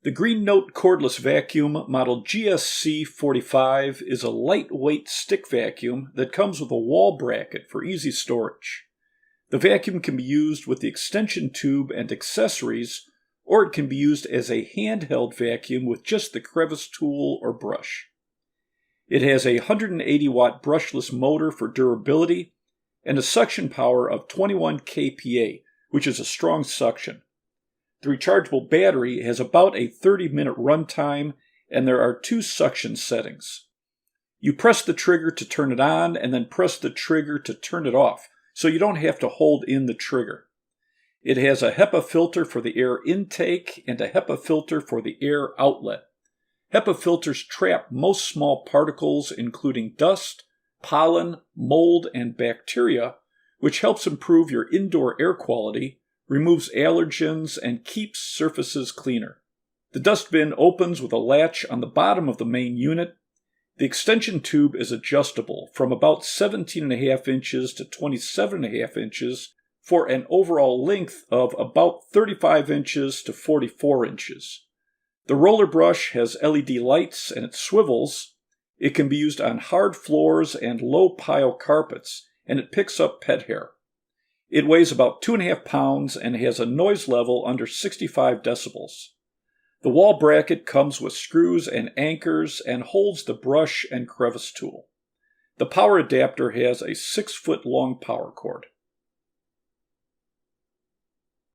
The Greenote cordless vacuum model GSC45 is a lightweight stick vacuum that comes with a wall bracket for easy storage. The vacuum can be used with the extension tube and accessories, or it can be used as a handheld vacuum with just the crevice tool or brush. It has a 180 watt brushless motor for durability and a suction power of 21 kPa, which is a strong suction. The rechargeable battery has about a 30-minute runtime, and there are 2 suction settings. You press the trigger to turn it on and then press the trigger to turn it off, so you don't have to hold in the trigger. It has a HEPA filter for the air intake and a HEPA filter for the air outlet. HEPA filters trap most small particles, including dust, pollen, mold, and bacteria, which helps improve your indoor air quality, removes allergens, and keeps surfaces cleaner. The dustbin opens with a latch on the bottom of the main unit. The extension tube is adjustable from about 17.5 inches to 27.5 inches for an overall length of about 35 inches to 44 inches. The roller brush has LED lights and it swivels. It can be used on hard floors and low pile carpets, and it picks up pet hair. It weighs about 2.5 pounds and has a noise level under 65 decibels. The wall bracket comes with screws and anchors and holds the brush and crevice tool. The power adapter has a 6-foot long power cord.